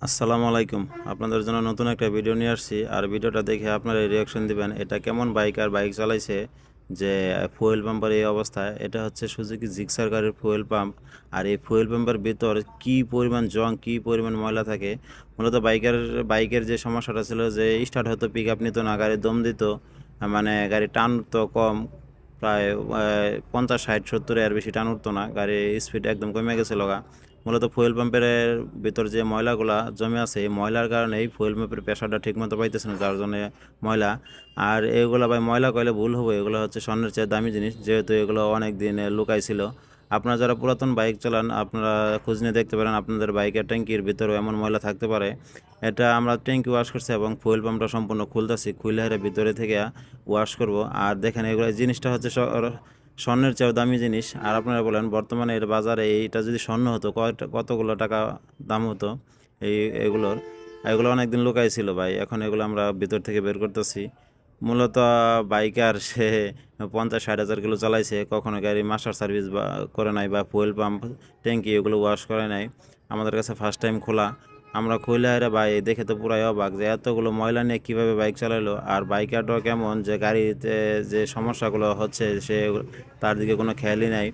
আসসালামু আলাইকুম। আপনাদের জন্য নতুন একটা ভিডিও নিয়ে আসছি। আর ভিডিওটা দেখে আপনারা রিয়াকশন দিবেন এটা কেমন বাইক আর বাইক চালাইছে যে ফুয়েল পাম্পের এই অবস্থায়। এটা হচ্ছে সুজুকি জিক্সার গাড়ির ফুয়েল পাম্প। আর এই ফুয়েল পাম্পের ভিতর কি পরিমাণ জং, কি পরিমাণ ময়লা থাকে। মূলত বাইকের যে সমস্যাটা ছিল যে স্টার্ট হতো, পিক আপ নিত না, গাড়ি দম দিত, মানে গাড়ি টান তো কম, প্রায় 50, 60, 70 এর বেশি টান উঠতো না, গাড়ির স্পিড একদম কমে গেছিল গা। মূলত ফুয়েল পাম্পের ভিতর যে ময়লাগুলা জমে আছে, এই ময়লার কারণেই ফুয়েল পাম্পের প্রেশারটা ঠিকমতো পাইতেছে না, যার জন্য ময়লা। আর এগুলো ভাই ময়লা কইলে ভুল হবে, এগুলো হচ্ছে স্বর্ণের চেয়ে দামি জিনিস, যেহেতু এগুলো অনেক দিন লুকাইছিল। আপনারা যারা পুরাতন বাইক চালান আপনারা খোঁজ নিয়ে দেখতে পারেন, আপনাদের বাইকের ট্যাঙ্কির ভিতরেও এমন ময়লা থাকতে পারে। এটা আমরা ট্যাঙ্কি ওয়াশ করছি এবং ফুয়েল পাম্পটা সম্পূর্ণ খুলতেছি, খুলে হেরে ভিতরে থেকে ওয়াশ করব। আর দেখেন এগুলো জিনিসটা হচ্ছে স্বর্ণের চেয়েও দামি জিনিস। আর আপনারা বলেন বর্তমানে এর বাজারে এইটা যদি স্বর্ণ হতো কতগুলো টাকা দাম হতো। এই এগুলোর এগুলো অনেক দিন লুকাই ছিল ভাই, এখন এগুলো আমরা ভিতর থেকে বের করতেছি। মূলত বাইকার সে 50-60 হাজার কিলো চালাইছে, কখনো গাড়ি মাস্টার সার্ভিস বা করে নাই, বা ফুয়েল পাম্প ট্যাঙ্কি এগুলো ওয়াশ করে নাই। আমাদের কাছে ফার্স্ট টাইম খোলা। আমরা খুলে আরে ভাই দেখে তো পুরাই অবাক যে এতগুলো ময়লা নিয়ে কীভাবে বাইক চালালো। আর বাইকারটাও কেমন যে গাড়িতে যে সমস্যাগুলো হচ্ছে সে তার দিকে কোনো খেয়ালই নাই।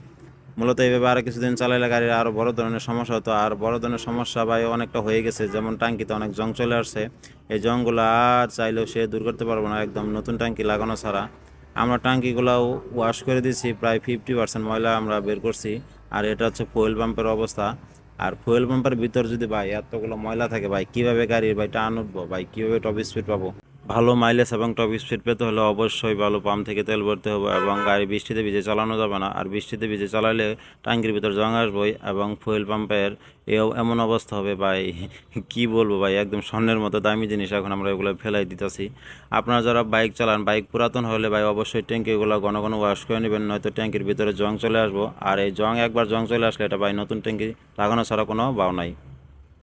মূলত এইভাবে আরও কিছুদিন চালাইলে গাড়ির আরও বড় ধরনের সমস্যা হতো। আর বড় ধরনের সমস্যা ভাই অনেকটা হয়ে গেছে, যেমন ট্যাঙ্কিতে অনেক জং চলে আসছে। এই জংগুলো আর চাইলেও সে দূর করতে পারবো না একদম নতুন ট্যাঙ্কি লাগানো ছাড়া। আমরা ট্যাঙ্কিগুলোও ওয়াশ করে দিয়েছি, প্রায় 50% ময়লা আমরা বের করছি। আর এটা হচ্ছে ফুয়েল পাম্পের অবস্থা। আর ফুয়েল পাম্পের ভিতর যদি ভাই এতগুলো ময়লা থাকে ভাই, কীভাবে গাড়ির ভাই টান উঠবো ভাই, কীভাবে টপ স্পিড পাবো। ভালো মাইলেজ এবং টপ স্পিড পেতে হলে অবশ্যই ভালো পাম্প থেকে তেল ভরতে হবে, এবং গাড়ি বৃষ্টিতে ভিজে চালানো যাবে না। আর বৃষ্টিতে ভিজে চালালে ট্যাঙ্কির ভিতর জং আসবই, এবং ফুয়েল পাম্পের এমন অবস্থা হবে ভাই, কি বলবো ভাই, একদম স্বর্ণের মতো দামি জিনিস এখন আমরা এগুলো ফেলাই দিতেছি। আপনারা যারা বাইক চালান, বাইক পুরাতন হলে ভাই অবশ্যই ট্যাঙ্কিগুলো ঘন ঘন ওয়াশ করে নেবেন, নয়তো ট্যাঙ্কির ভিতরে জং চলে আসবো। আর এই একবার জং চলে আসলে এটা ভাই নতুন ট্যাঙ্কি লাগানো ছাড়া কোনো বাও নাই।